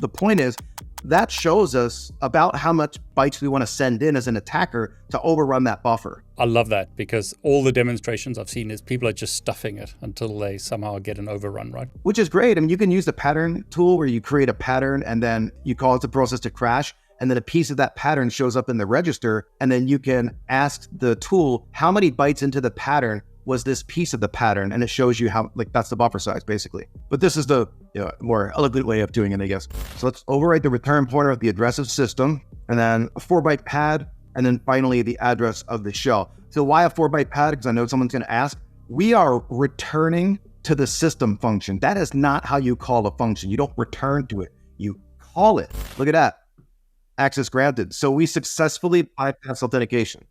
the point is that shows us about how much bytes we want to send in as an attacker to overrun that buffer. I love that, because all the demonstrations I've seen is people are just stuffing it until they somehow get an overrun, right? Which is great. I mean, you can use the pattern tool where you create a pattern and then you cause the process to crash. And then a piece of that pattern shows up in the register. And then you can ask the tool, how many bytes into the pattern was this piece of the pattern? And it shows you how, like, that's the buffer size basically. But this is the more elegant way of doing it, I guess. So let's overwrite the return pointer of the address of system, and then a 4-byte pad, and then finally the address of the shell. So why a 4-byte pad? Because I know someone's going to ask. We are returning to the system function. That is not how you call a function. You don't return to it. You call it. Look at that. Access granted. So we successfully bypassed authentication.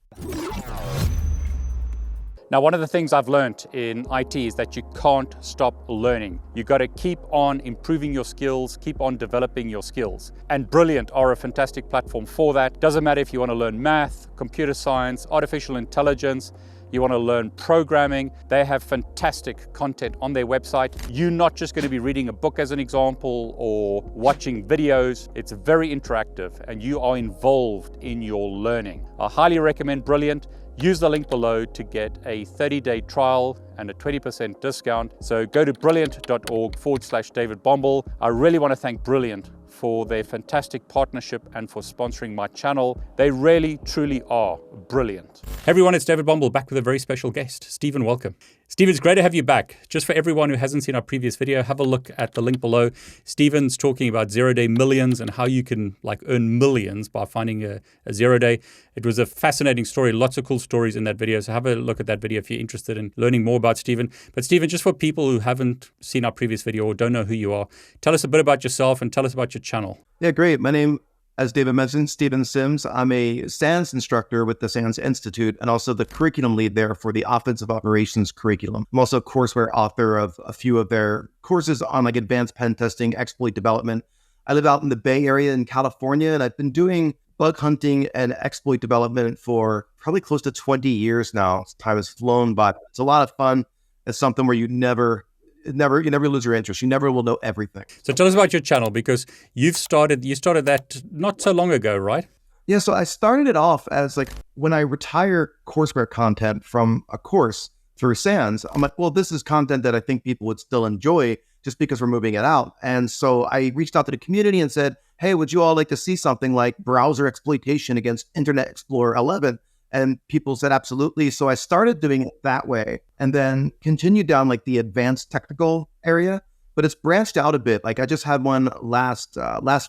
Now, one of the things I've learned in IT is that you can't stop learning. You got to keep on improving your skills, keep on developing your skills. And Brilliant are a fantastic platform for that. Doesn't matter if you want to learn math, computer science, artificial intelligence, you want to learn programming, they have fantastic content on their website. You're not just going to be reading a book as an example or watching videos. It's very interactive and you are involved in your learning. I highly recommend Brilliant. Use the link below to get a 30-day trial and a 20% discount. So go to brilliant.org/David Bombal. I really want to thank Brilliant for their fantastic partnership and for sponsoring my channel. They really, truly are brilliant. Hey everyone, it's David Bombal back with a very special guest. Stephen, welcome. Stephen, it's great to have you back. Just for everyone who hasn't seen our previous video, have a look at the link below. Stephen's talking about zero-day millions and how you can earn millions by finding a zero-day. It was a fascinating story, lots of cool stories in that video. So have a look at that video if you're interested in learning more about Stephen. But Stephen, just for people who haven't seen our previous video or don't know who you are, tell us a bit about yourself and tell us about your channel. Yeah, great. My name, as David mentioned, Stephen Sims. I'm a SANS instructor with the SANS Institute and also the curriculum lead there for the Offensive Operations curriculum. I'm also a courseware author of a few of their courses on advanced pen testing, exploit development. I live out in the Bay Area in California, and I've been doing bug hunting and exploit development for probably close to 20 years now. Time has flown by. It's a lot of fun. It's something where you never lose your interest. You never will know everything. So tell us about your channel, because you started that not so long ago, right? Yeah, so I started it off as when I retire courseware content from a course through SANS, I'm like, well, this is content that I think people would still enjoy just because we're moving it out. And so I reached out to the community and said, hey, would you all like to see something like browser exploitation against Internet Explorer 11? And people said, absolutely. So I started doing it that way and then continued down the advanced technical area, but it's branched out a bit. I just had one last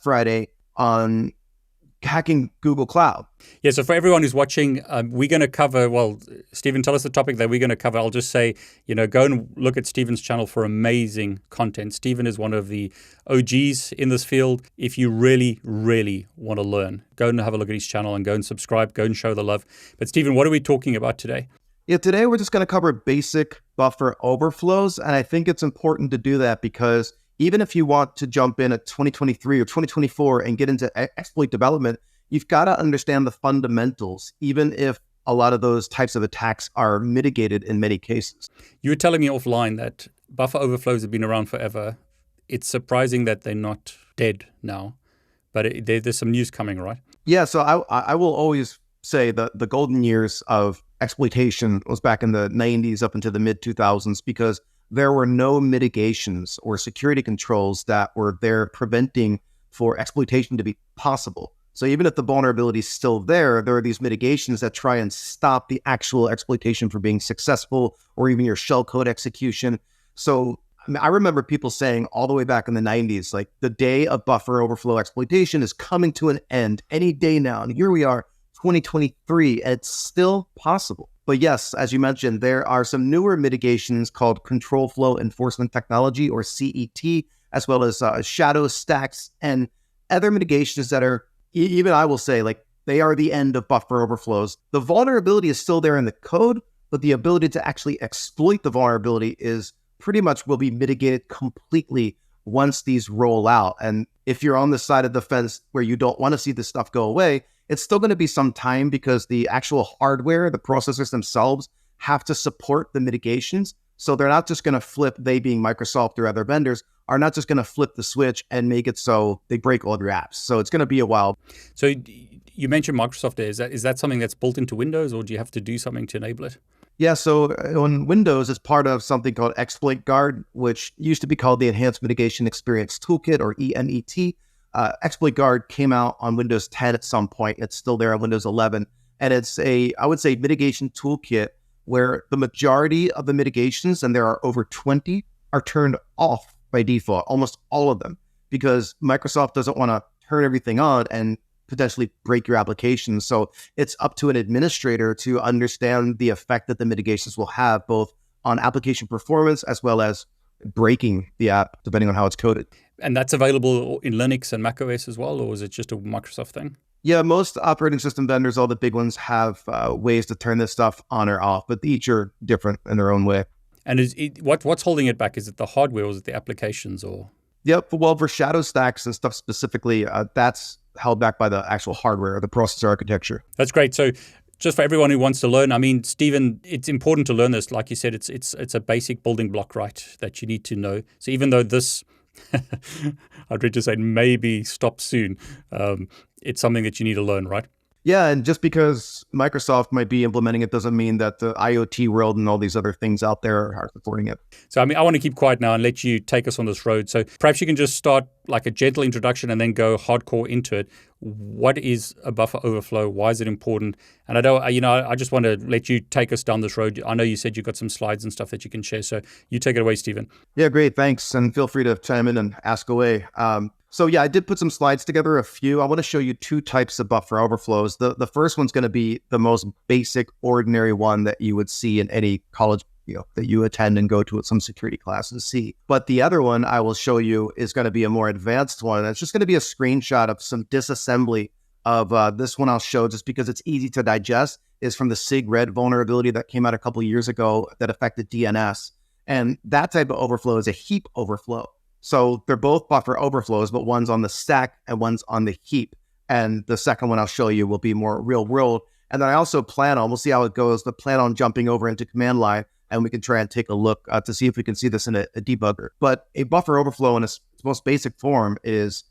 Friday on hacking Google Cloud. Yeah, so for everyone who's watching, we're going to cover, Stephen, tell us the topic that we're going to cover. I'll just say, go and look at Stephen's channel for amazing content. Stephen is one of the OGs in this field. If you really, really want to learn, go and have a look at his channel and go and subscribe, go and show the love. But Stephen, what are we talking about today? Yeah, today we're just going to cover basic buffer overflows. And I think it's important to do that because even if you want to jump in at 2023 or 2024 and get into exploit development, you've got to understand the fundamentals, even if a lot of those types of attacks are mitigated in many cases. You were telling me offline that buffer overflows have been around forever. It's surprising that they're not dead now, but there's some news coming, right? Yeah, so I will always say that the golden years of exploitation was back in the 90s up into the mid-2000s because there were no mitigations or security controls that were there preventing for exploitation to be possible. So even if the vulnerability is still there are these mitigations that try and stop the actual exploitation from being successful or even your shellcode execution. So I remember people saying all the way back in the 90s, the day of buffer overflow exploitation is coming to an end any day now. And here we are, 2023, and it's still possible. But yes, as you mentioned, there are some newer mitigations called control flow enforcement technology, or CET, as well as shadow stacks and other mitigations that are, even I will say, they are the end of buffer overflows. The vulnerability is still there in the code, but the ability to actually exploit the vulnerability is pretty much will be mitigated completely once these roll out. And if you're on the side of the fence where you don't want to see this stuff go away, it's still going to be some time because the actual hardware, the processors themselves, have to support the mitigations. So they're not just going to flip, they being Microsoft or other vendors, are not just going to flip the switch and make it so they break all of your apps. So it's going to be a while. So you mentioned Microsoft there. Is that something that's built into Windows, or do you have to do something to enable it? Yeah, so on Windows, it's part of something called Exploit Guard, which used to be called the Enhanced Mitigation Experience Toolkit, or EMET. Exploit Guard came out on Windows 10 at some point. It's still there on Windows 11. And it's I would say, mitigation toolkit where the majority of the mitigations, and there are over 20, are turned off by default, almost all of them, because Microsoft doesn't want to turn everything on and potentially break your application. So it's up to an administrator to understand the effect that the mitigations will have both on application performance as well as breaking the app, depending on how it's coded. And that's available in Linux and macOS as well, or is it just a Microsoft thing? Yeah, most operating system vendors, all the big ones, have ways to turn this stuff on or off, but each are different in their own way. And what's holding it back? Is it the hardware, or is it the applications, or? Yep. Well, for shadow stacks and stuff specifically, that's held back by the actual hardware, the processor architecture. That's great. So just for everyone who wants to learn, I mean, Stephen, it's important to learn this. Like you said, it's a basic building block, right, that you need to know. So even though this, I'd read to say maybe stop soon, it's something that you need to learn, right? Yeah, and just because Microsoft might be implementing it doesn't mean that the IoT world and all these other things out there are supporting it. So, I mean, I want to keep quiet now and let you take us on this road. So perhaps you can just start like a gentle introduction and then go hardcore into it. What is a buffer overflow? Why is it important? And I just want to let you take us down this road. I know you said you've got some slides and stuff that you can share. So you take it away, Stephen. Yeah, great. Thanks. And feel free to chime in and ask away. So yeah, I did put some slides together, a few. I want to show you two types of buffer overflows. The first one's going to be the most basic, ordinary one that you would see in any college, that you attend and go to some security class and see. But the other one I will show you is going to be a more advanced one. It's just going to be a screenshot of some disassembly of this one I'll show just because it's easy to digest. Is from the SigRed vulnerability that came out a couple of years ago that affected DNS. And that type of overflow is a heap overflow. So they're both buffer overflows, but one's on the stack and one's on the heap. And the second one I'll show you will be more real world. And then I also we'll see how it goes, but plan on jumping over into command line and we can try and take a look to see if we can see this in a debugger. But a buffer overflow in its most basic form is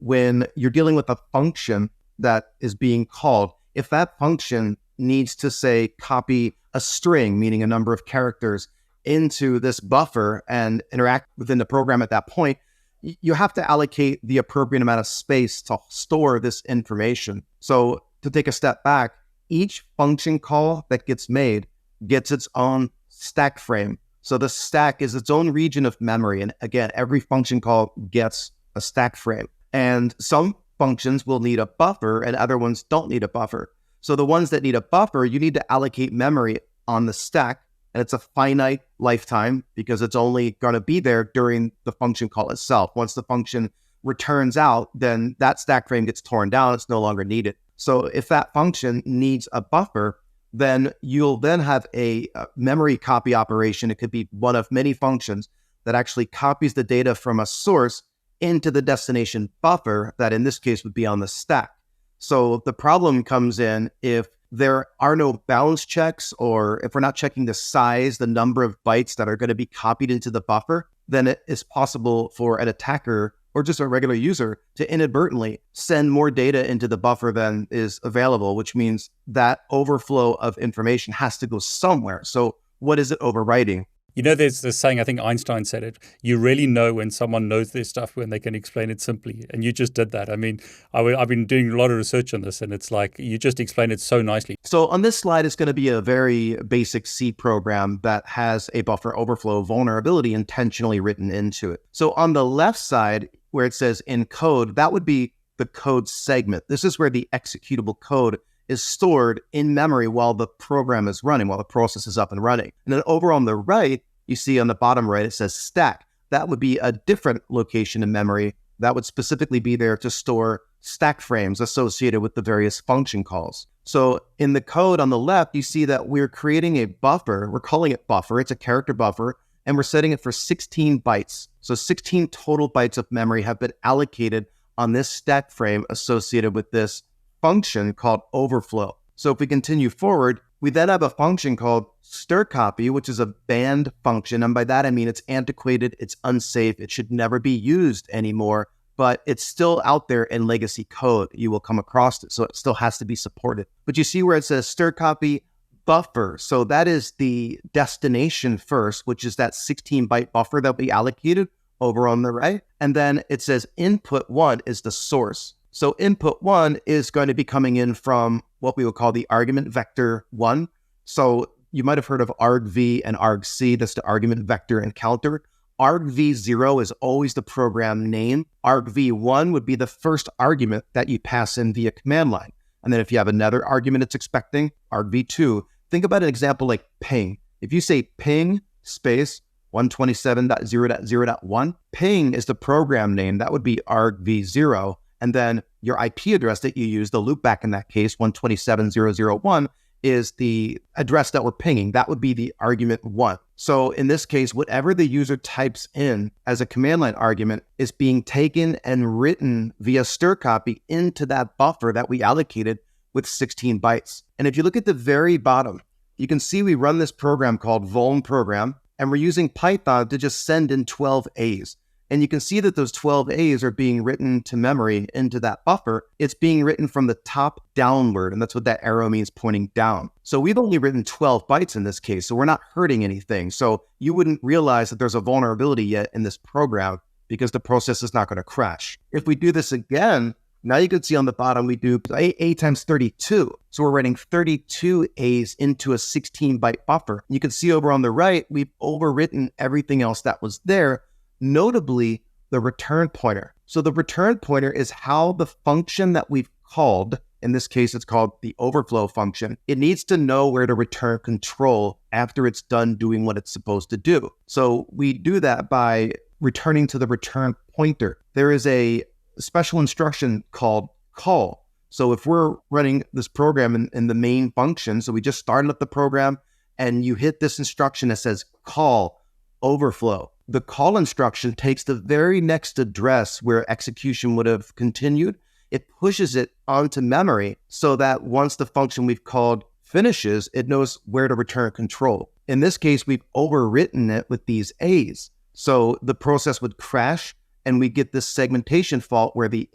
when you're dealing with a function that is being called. If that function needs to, say, copy a string, meaning a number of characters, into this buffer and interact within the program at that point, you have to allocate the appropriate amount of space to store this information. So to take a step back, each function call that gets made gets its own stack frame. So the stack is its own region of memory. And again, every function call gets a stack frame. And some functions will need a buffer and other ones don't need a buffer. So the ones that need a buffer, you need to allocate memory on the stack. And it's a finite lifetime because it's only going to be there during the function call itself. Once the function returns out, then that stack frame gets torn down. It's no longer needed. So if that function needs a buffer, then you'll then have a memory copy operation. It could be one of many functions that actually copies the data from a source into the destination buffer that in this case would be on the stack. So the problem comes in if there are no bounds checks, or if we're not checking the size, the number of bytes that are going to be copied into the buffer, then it is possible for an attacker or just a regular user to inadvertently send more data into the buffer than is available, which means that overflow of information has to go somewhere. So what is it overwriting? There's this saying, I think Einstein said it, you really know when someone knows their stuff when they can explain it simply. And you just did that. I mean, I've been doing a lot of research on this, and it's like, you just explained it so nicely. So on this slide, it's going to be a very basic C program that has a buffer overflow vulnerability intentionally written into it. So on the left side, where it says in code, that would be the code segment. This is where the executable code is stored in memory while the program is running, while the process is up and running. And then over on the right, you see on the bottom right, it says stack. That would be a different location in memory that would specifically be there to store stack frames associated with the various function calls. So in the code on the left, you see that we're creating a buffer. We're calling it buffer. It's a character buffer, and we're setting it for 16 bytes. So 16 total bytes of memory have been allocated on this stack frame associated with this function called overflow. So if we continue forward, We then have a function called strcopy, which is a banned function. And by that, I mean it's antiquated, it's unsafe, it should never be used anymore, but it's still out there in legacy code. You will come across it, so it still has to be supported. But you see where it says strcopy buffer. So that is the destination first, which is that 16-byte buffer that we allocated over on the right. And then it says input 1 is the source. So input 1 is going to be coming in from what we would call the argument vector 1. So you might have heard of argv and argc. That's the argument vector and counter. argv0 is always the program name. argv1 would be the first argument that you pass in via command line. And then if you have another argument it's expecting, argv2. Think about an example like ping. If you say ping space 127.0.0.1, ping is the program name. That would be argv0. And then your IP address that you use, the loopback in that case, 127.0.0.1, is the address that we're pinging. That would be the argument 1. So in this case, whatever the user types in as a command line argument is being taken and written via strcopy into that buffer that we allocated with 16 bytes. And if you look at the very bottom, you can see we run this program called vuln program, and we're using Python to just send in 12 A's. And you can see that those 12 A's are being written to memory into that buffer. It's being written from the top downward, and that's what that arrow means, pointing down. So we've only written 12 bytes in this case, so we're not hurting anything. So you wouldn't realize that there's a vulnerability yet in this program because the process is not going to crash. If we do this again, now you can see on the bottom, we do A times 32. So we're writing 32 A's into a 16-byte buffer. You can see over on the right, we've overwritten everything else that was there, notably the return pointer. So the return pointer is how the function that we've called, in this case, it's called the overflow function. It needs to know where to return control after it's done doing what it's supposed to do. So we do that by returning to the return pointer. There is a special instruction called call. So if we're running this program in the main function, so we just started up the program and you hit this instruction that says call overflow. The call instruction takes the very next address where execution would have continued. It pushes it onto memory so that once the function we've called finishes, it knows where to return control. In this case, we've overwritten it with these A's. So the process would crash and we get this segmentation fault where the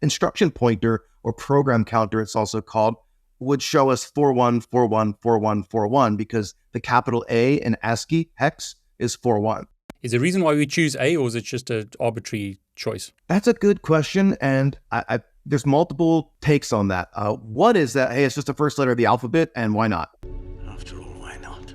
instruction pointer or program counter, it's also called, would show us 41414141 because the capital A in ASCII hex is 41. Is there a reason why we choose A, or is it just an arbitrary choice? That's a good question, and there's multiple takes on that. One is that, hey, it's just the first letter of the alphabet, and why not? After all, why not?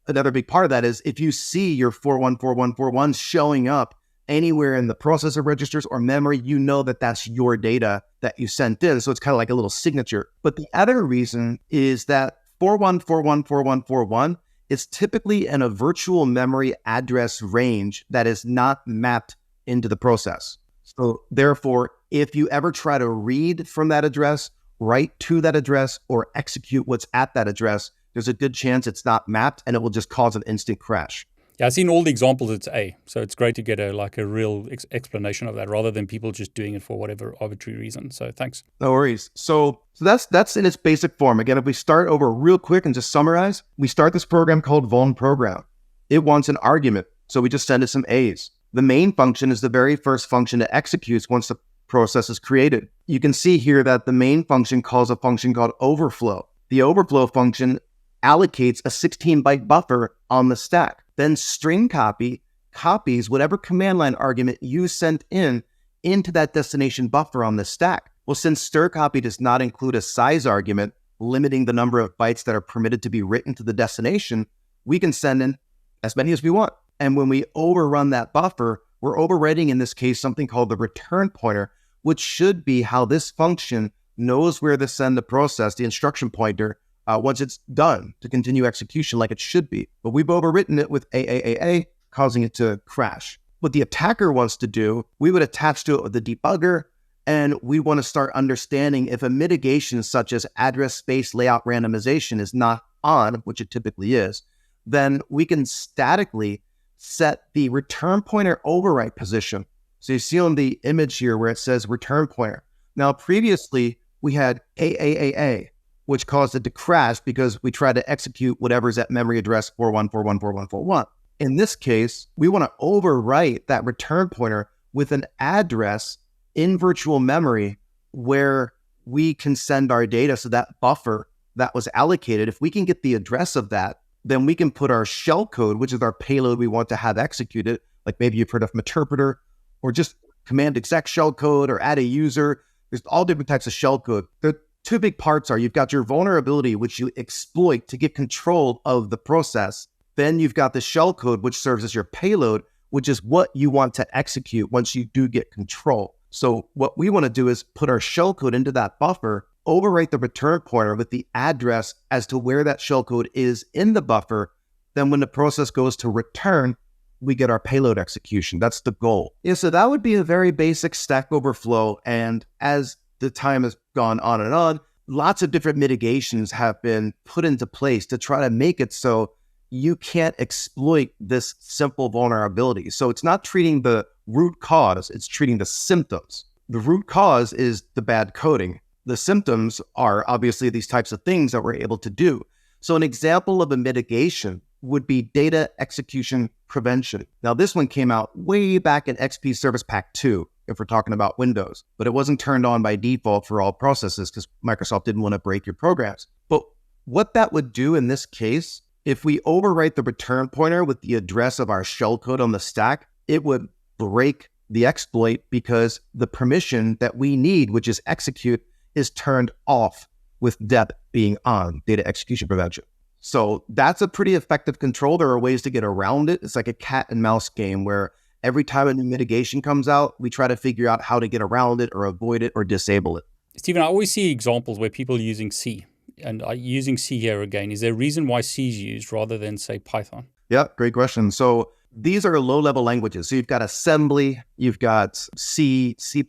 Another big part of that is if you see your 414141 showing up anywhere in the processor registers or memory, you know that that's your data that you sent in. So it's kind of like a little signature. But the other reason is that 41414141 is typically in a virtual memory address range that is not mapped into the process. So therefore, if you ever try to read from that address, write to that address, or execute what's at that address, there's a good chance it's not mapped and it will just cause an instant crash. Yeah, I've seen all the examples, it's A. So it's great to get a real explanation of that rather than people just doing it for whatever arbitrary reason. So thanks. No worries. So that's in its basic form. Again, if we start over real quick and just summarize, we start this program called vuln program. It wants an argument, so we just send it some A's. The main function is the very first function that executes once the process is created. You can see here that the main function calls a function called overflow. The overflow function allocates a 16-byte buffer on the stack. Then strcopy copies whatever command line argument you sent in into that destination buffer on the stack. Well, since strcopy does not include a size argument limiting the number of bytes that are permitted to be written to the destination, we can send in as many as we want. And when we overrun that buffer, we're overwriting, in this case, something called the return pointer, which should be how this function knows where to send the process, the instruction pointer, once it's done to continue execution like it should be. But we've overwritten it with AAAA, causing it to crash. What the attacker wants to do, we would attach to it with the debugger, and we want to start understanding if a mitigation such as address space layout randomization is not on, which it typically is, then we can statically set the return pointer overwrite position. So you see on the image here where it says return pointer. Now, previously, we had AAAA. which caused it to crash because we tried to execute whatever's at memory address 41414141. In this case, we want to overwrite that return pointer with an address in virtual memory where we can send our data. So that buffer that was allocated, if we can get the address of that, then we can put our shell code, which is our payload we want to have executed, like maybe you've heard of Meterpreter, or just command exec shell code, or add a user. There's all different types of shell code. The two big parts are you've got your vulnerability, which you exploit to get control of the process. Then you've got the shell code, which serves as your payload, which is what you want to execute once you do get control. So what we want to do is put our shell code into that buffer, overwrite the return pointer with the address as to where that shell code is in the buffer. Then when the process goes to return, we get our payload execution. That's the goal. Yeah, so that would be a very basic Stack Overflow. And as the time has gone on, lots of different mitigations have been put into place to try to make it so you can't exploit this simple vulnerability. So it's not treating the root cause, it's treating the symptoms. The root cause is the bad coding. The symptoms are obviously these types of things that we're able to do. So an example of a mitigation would be data execution prevention. Now, this one came out way back in XP Service Pack 2, if we're talking about Windows, but it wasn't turned on by default for all processes because Microsoft didn't want to break your programs. But what that would do in this case, if we overwrite the return pointer with the address of our shellcode on the stack, it would break the exploit because the permission that we need, which is execute, is turned off with DEP being on, data execution prevention. So that's a pretty effective control. There are ways to get around it. It's like a cat and mouse game where every time a new mitigation comes out, we try to figure out how to get around it or avoid it or disable it. Stephen, I always see examples where people are using C. And using C here again, is there a reason why C is used rather than, say, Python? Yeah, great question. So these are low-level languages. So you've got assembly, you've got C, C++.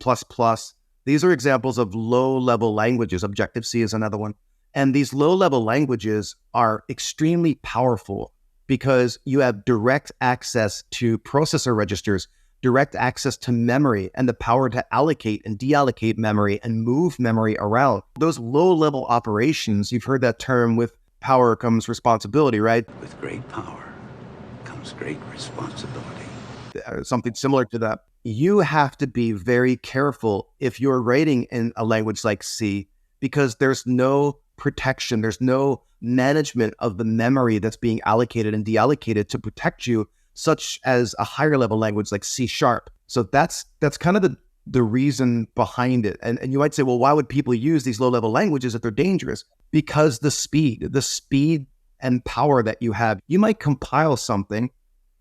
These are examples of low-level languages. Objective-C is another one. And these low-level languages are extremely powerful because you have direct access to processor registers, direct access to memory, and the power to allocate and deallocate memory and move memory around. Those low-level operations, you've heard that term, with power comes responsibility, right? With great power comes great responsibility. Something similar to that. You have to be very careful if you're writing in a language like C because there's no protection, there's no management of the memory that's being allocated and deallocated to protect you, such as a higher level language like C#. So that's kind of the reason behind it. And you might say, well, why would people use these low level languages if they're dangerous? Because the speed and power that you have. You might compile something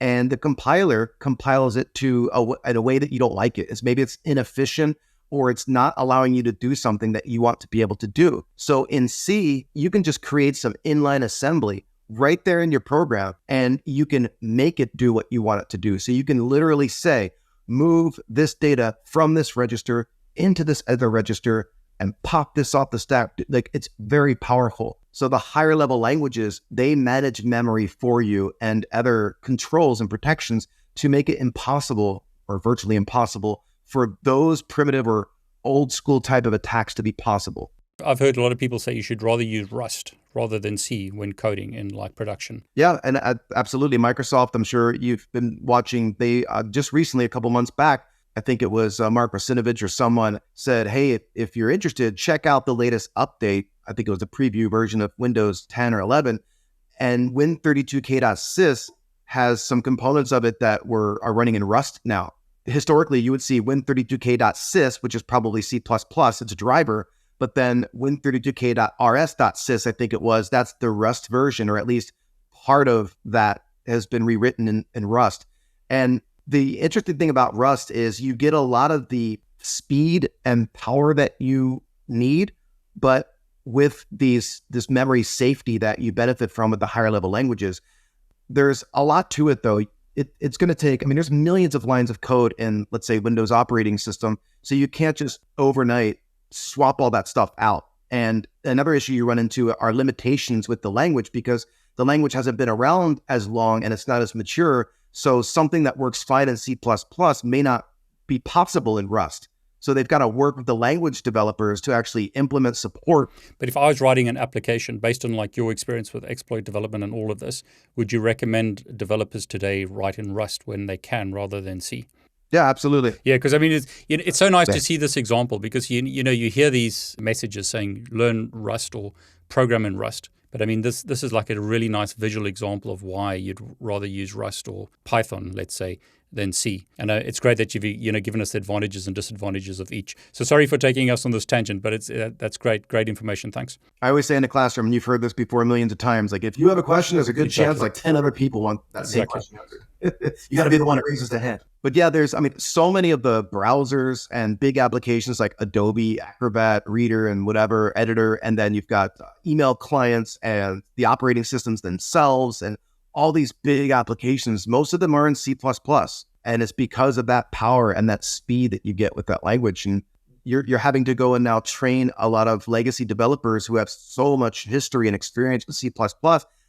and the compiler compiles it in a way that you don't like it. Maybe it's inefficient or it's not allowing you to do something that you want to be able to do. So in C, you can just create some inline assembly right there in your program, and you can make it do what you want it to do. So you can literally say, move this data from this register into this other register and pop this off the stack. Like, it's very powerful. So the higher level languages, they manage memory for you and other controls and protections to make it impossible or virtually impossible for those primitive or old school type of attacks to be possible. I've heard a lot of people say you should rather use Rust rather than C when coding in like production. Yeah, and absolutely. Microsoft, I'm sure you've been watching, they just recently, a couple months back, I think it was Mark Rasinovich or someone said, hey, if you're interested, check out the latest update. I think it was a preview version of Windows 10 or 11. And Win32k.sys has some components of it that are running in Rust now. Historically, you would see Win32k.sys, which is probably C++, it's a driver, but then Win32k.rs.sys, I think it was, that's the Rust version, or at least part of that has been rewritten in Rust. And the interesting thing about Rust is you get a lot of the speed and power that you need, but with this memory safety that you benefit from with the higher level languages. There's a lot to it though. It's going to take, there's millions of lines of code in, let's say, Windows operating system. So you can't just overnight swap all that stuff out. And another issue you run into are limitations with the language because the language hasn't been around as long and it's not as mature. So something that works fine in C++ may not be possible in Rust. So they've got to work with the language developers to actually implement support. But if I was writing an application based on like your experience with exploit development and all of this, would you recommend developers today write in Rust when they can rather than C? Yeah, absolutely. Yeah, because I mean, it's so nice to see this example, because you hear these messages saying learn Rust or program in Rust. But I mean, this is like a really nice visual example of why you'd rather use Rust or Python, let's say, than C. And it's great that you've given us the advantages and disadvantages of each. So sorry for taking us on this tangent, but that's great information. Thanks. I always say in the classroom, and you've heard this before millions of times, like if you have a question, there's a good chance like 10 other people want that same question answered. You got to be the one that raises the hand. But yeah, there's so many of the browsers and big applications like Adobe, Acrobat, Reader, and whatever, Editor, and then you've got email clients and the operating systems themselves and all these big applications. Most of them are in C++. And it's because of that power and that speed that you get with that language. And you're having to go and now train a lot of legacy developers who have so much history and experience with C++,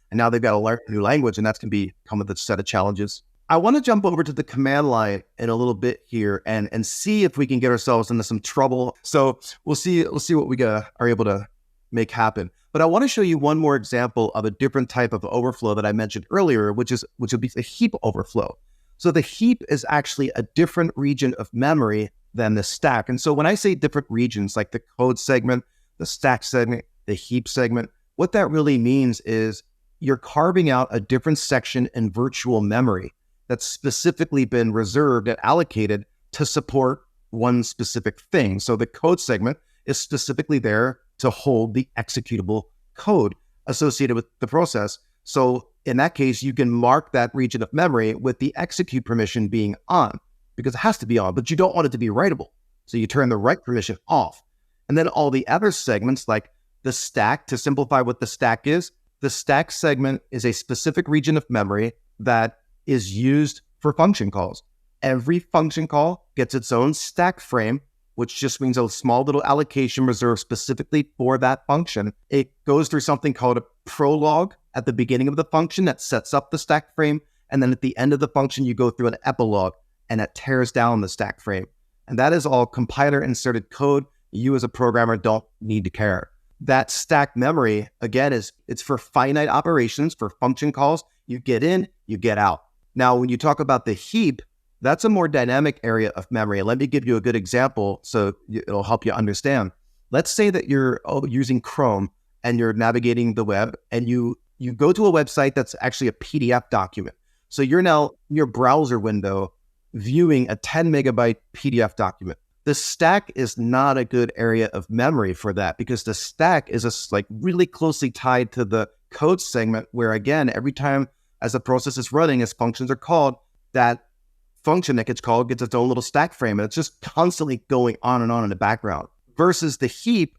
and now they've got to learn a new language, and that's going to come with a set of challenges. I want to jump over to the command line in a little bit here and see if we can get ourselves into some trouble. So we'll see what we are able to make happen. But I want to show you one more example of a different type of overflow that I mentioned earlier, which would be a heap overflow. So the heap is actually a different region of memory than the stack. And so when I say different regions, like the code segment, the stack segment, the heap segment, what that really means is you're carving out a different section in virtual memory that's specifically been reserved and allocated to support one specific thing. So the code segment is specifically there to hold the executable code associated with the process. So in that case, you can mark that region of memory with the execute permission being on, because it has to be on, but you don't want it to be writable. So you turn the write permission off. And then all the other segments, like the stack, to simplify what the stack is, the stack segment is a specific region of memory that is used for function calls. Every function call gets its own stack frame, which just means a small little allocation reserved specifically for that function. It goes through something called a prologue at the beginning of the function that sets up the stack frame. And then at the end of the function, you go through an epilogue and that tears down the stack frame. And that is all compiler inserted code. You as a programmer don't need to care. That stack memory, again, it's for finite operations, for function calls. You get in, you get out. Now, when you talk about the heap, that's a more dynamic area of memory. And let me give you a good example so it'll help you understand. Let's say that you're using Chrome and you're navigating the web and you go to a website that's actually a PDF document. So you're now in your browser window viewing a 10 megabyte PDF document. The stack is not a good area of memory for that, because the stack is really closely tied to the code segment, where again, every time as a process is running, as functions are called, that function that gets called gets its own little stack frame, and it's just constantly going on and on in the background. Versus the heap,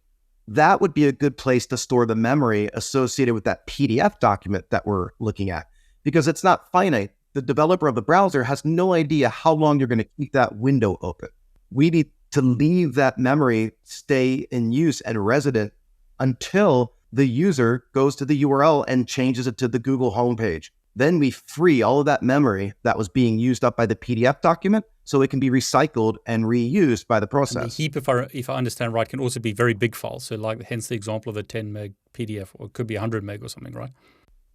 that would be a good place to store the memory associated with that PDF document that we're looking at, because it's not finite. The developer of the browser has no idea how long you're going to keep that window open. We need to leave that memory stay in use and resident until the user goes to the URL and changes it to the Google homepage. Then we free all of that memory that was being used up by the PDF document so it can be recycled and reused by the process. And the heap, if I understand right, can also be very big files. So like hence the example of the 10 meg PDF, or it could be 100 meg or something, right?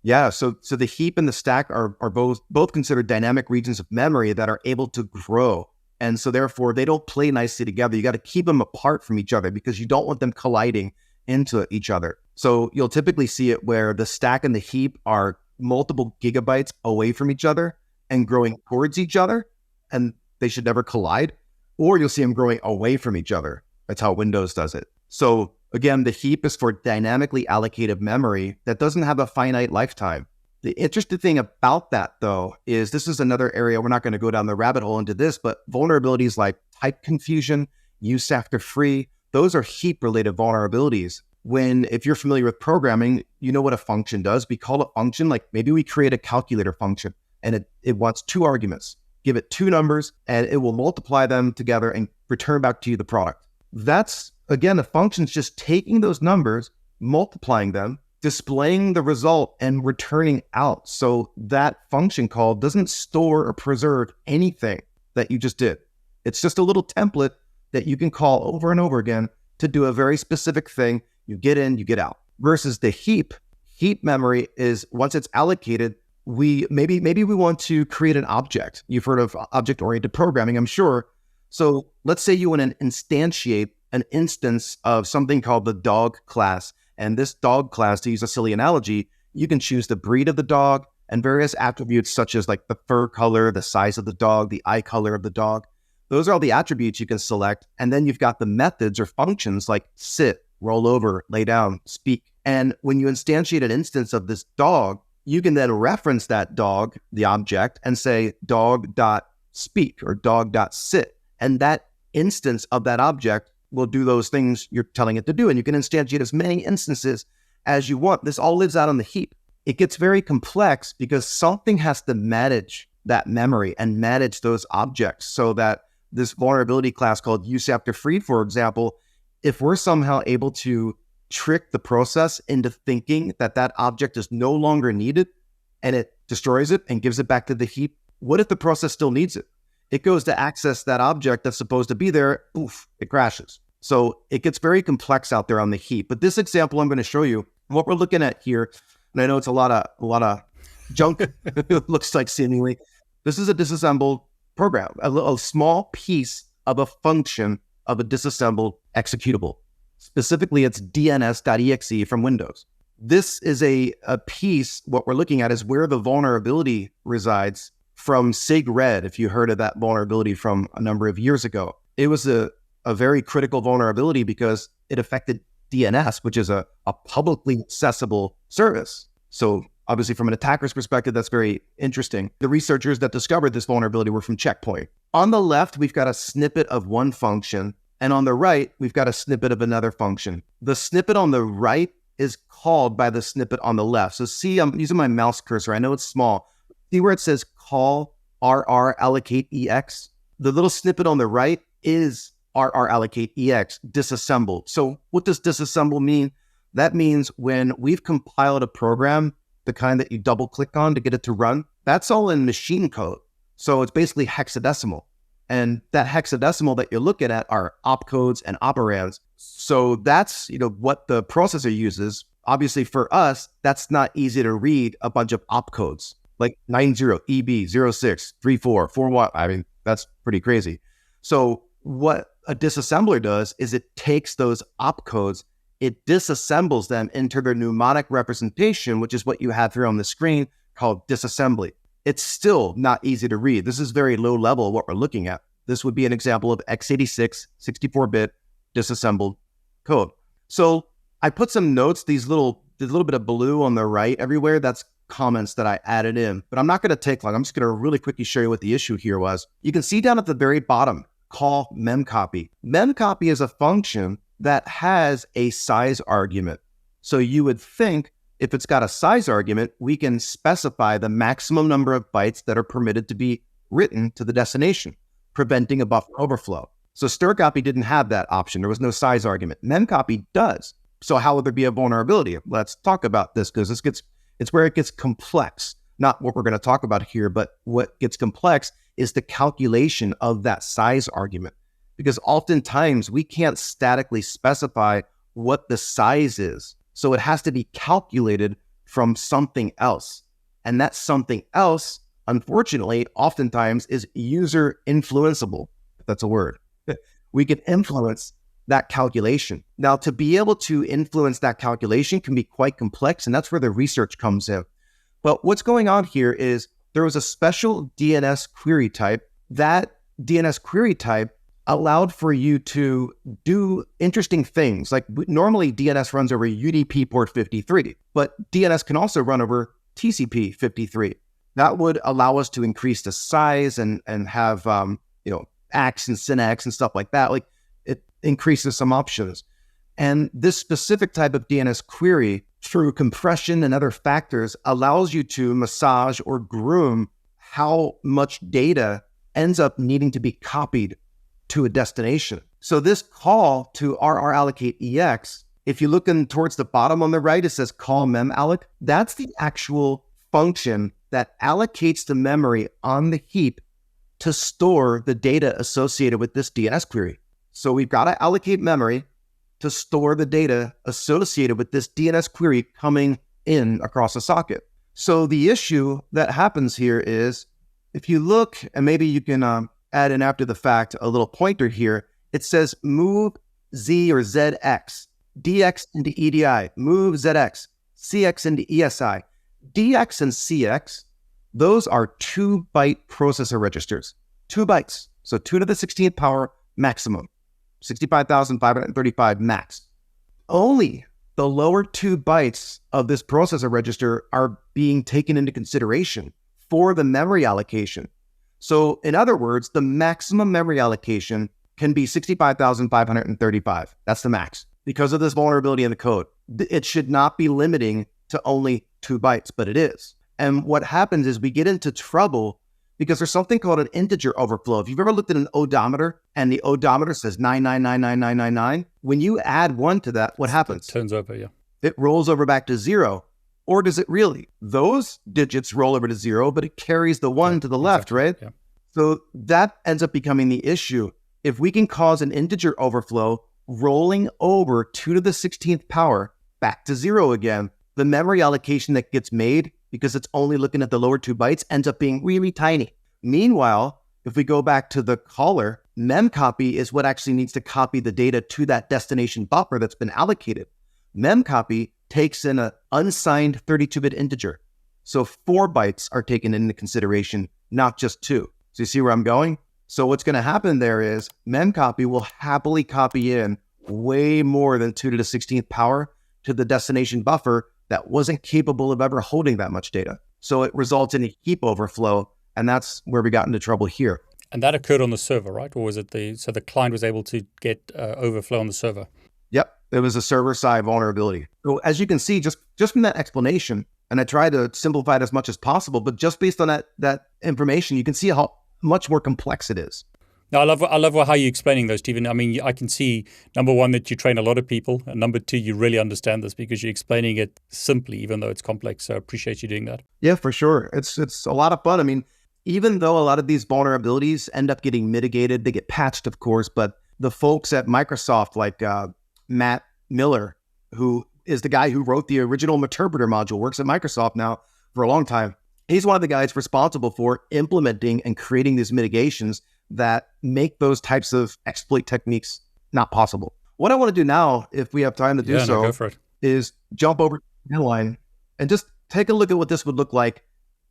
Yeah, so the heap and the stack are both considered dynamic regions of memory that are able to grow. And so therefore, they don't play nicely together. You got to keep them apart from each other because you don't want them colliding into each other. So you'll typically see it where the stack and the heap are multiple gigabytes away from each other and growing towards each other, and they should never collide. Or you'll see them growing away from each other. That's how Windows does it. So again, the heap is for dynamically allocated memory that doesn't have a finite lifetime. The interesting thing about that, though, is this is another area, we're not going to go down the rabbit hole into this, but vulnerabilities like type confusion, use after free, those are heap-related vulnerabilities. If you're familiar with programming, you know what a function does. We call a function, like maybe we create a calculator function, and it wants two arguments. Give it two numbers, and it will multiply them together and return back to you the product. That's, again, the function's just taking those numbers, multiplying them, displaying the result, and returning out. So that function call doesn't store or preserve anything that you just did. It's just a little template that you can call over and over again to do a very specific thing. You get in, you get out. Versus the heap memory is once it's allocated, maybe we want to create an object. You've heard of object-oriented programming, I'm sure. So let's say you want to instantiate an instance of something called the dog class. And this dog class, to use a silly analogy, you can choose the breed of the dog and various attributes such as like the fur color, the size of the dog, the eye color of the dog. Those are all the attributes you can select. And then you've got the methods or functions like sit, roll over, lay down, speak. And when you instantiate an instance of this dog, you can then reference that dog, the object, and say dog.speak or dog.sit. And that instance of that object will do those things you're telling it to do. And you can instantiate as many instances as you want. This all lives out on the heap. It gets very complex because something has to manage that memory and manage those objects so that this vulnerability class called useAfterFreed, for example, if we're somehow able to trick the process into thinking that that object is no longer needed and it destroys it and gives it back to the heap, what if the process still needs it? It goes to access that object that's supposed to be there, poof, it crashes. So it gets very complex out there on the heap. But this example I'm going to show you, what we're looking at here, and I know it's a lot of junk, it looks like seemingly. This is a disassembled program, a small piece of a function of a disassembled executable. Specifically, it's dns.exe from Windows. This is a piece, what we're looking at is where the vulnerability resides from SigRed, if you heard of that vulnerability from a number of years ago. It was a very critical vulnerability because it affected DNS, which is a publicly accessible service. So obviously from an attacker's perspective, that's very interesting. The researchers that discovered this vulnerability were from Check Point. On the left, we've got a snippet of one function, and on the right, we've got a snippet of another function. The snippet on the right is called by the snippet on the left. So see, I'm using my mouse cursor. I know it's small. See where it says call RR allocate EX? The little snippet on the right is RR allocate EX disassembled. So what does disassemble mean? That means when we've compiled a program, the kind that you double click on to get it to run, that's all in machine code. So it's basically hexadecimal. And that hexadecimal that you're looking at are opcodes and operands. So that's, what the processor uses. Obviously for us, that's not easy to read a bunch of opcodes like 90 EB 06 34 41. I mean, that's pretty crazy. So what a disassembler does is it takes those opcodes, it disassembles them into their mnemonic representation, which is what you have here on the screen called disassembly. It's still not easy to read. This is very low level what we're looking at. This would be an example of x86 64-bit disassembled code. So I put some notes, there's a little bit of blue on the right everywhere. That's comments that I added in, but I'm not going to take long. I'm just going to really quickly show you what the issue here was. You can see down at the very bottom, call memcopy. Memcopy is a function that has a size argument. So you would think if it's got a size argument, we can specify the maximum number of bytes that are permitted to be written to the destination, preventing a buffer overflow. So strcopy didn't have that option. There was no size argument. Memcopy does. So how would there be a vulnerability? Let's talk about this because it's where it gets complex. Not what we're going to talk about here, but what gets complex is the calculation of that size argument. Because oftentimes we can't statically specify what the size is. So it has to be calculated from something else. And that something else, unfortunately, oftentimes is user influenceable, if that's a word. We can influence that calculation. Now, to be able to influence that calculation can be quite complex, and that's where the research comes in. But what's going on here is there was a special DNS query type. That DNS query type allowed for you to do interesting things. Like normally DNS runs over UDP port 53, but DNS can also run over TCP 53. That would allow us to increase the size and have ACKs and SYNACKs and stuff like that. Like it increases some options. And this specific type of DNS query through compression and other factors allows you to massage or groom how much data ends up needing to be copied to a destination. So this call to RR allocate EX, if you look in towards the bottom on the right, it says call memallocate. That's the actual function that allocates the memory on the heap to store the data associated with this DNS query. So we've got to allocate memory to store the data associated with this DNS query coming in across the socket. So the issue that happens here is, if you look, and maybe you can add in after the fact a little pointer here, it says move Z or ZX, DX into EDI, move ZX, CX into ESI. DX and CX, those are 2-byte processor registers, 2 bytes. So 2 to the 16th power maximum, 65,535 max. Only the lower 2 bytes of this processor register are being taken into consideration for the memory allocation. So in other words, the maximum memory allocation can be 65,535. That's the max. Because of this vulnerability in the code, it should not be limiting to only 2 bytes, but it is. And what happens is we get into trouble because there's something called an integer overflow. If you've ever looked at an odometer and the odometer says 9999999, when you add 1 to that, what happens? It turns over, yeah. It rolls over back to 0. Or does it really? Those digits roll over to 0, but it carries the 1 to the left, exactly, right? Yeah. So that ends up becoming the issue. If we can cause an integer overflow rolling over 2 to the 16th power back to 0 again, the memory allocation that gets made, because it's only looking at the lower 2 bytes, ends up being really tiny. Meanwhile, if we go back to the caller, memcopy is what actually needs to copy the data to that destination buffer that's been allocated. Memcopy takes in an unsigned 32-bit integer. So 4 bytes are taken into consideration, not just 2. So you see where I'm going? So what's going to happen there is memcopy will happily copy in way more than 2 to the 16th power to the destination buffer that wasn't capable of ever holding that much data. So it results in a heap overflow, and that's where we got into trouble here. And that occurred on the server, right? Or was it so the client was able to get overflow on the server? Yep, it was a server-side vulnerability. So as you can see, just from that explanation, and I tried to simplify it as much as possible, but just based on that information, you can see how much more complex it is. No, I love how you're explaining those, Stephen. I mean, I can see, number one, that you train a lot of people, and number two, you really understand this because you're explaining it simply, even though it's complex. So I appreciate you doing that. Yeah, for sure. It's a lot of fun. I mean, even though a lot of these vulnerabilities end up getting mitigated, they get patched, of course, but the folks at Microsoft, like Matt Miller, who is the guy who wrote the original Meterpreter module, works at Microsoft now for a long time. He's one of the guys responsible for implementing and creating these mitigations that make those types of exploit techniques not possible. What I want to do now, if we have time to do so, go for it. Is jump over to the command line and just take a look at what this would look like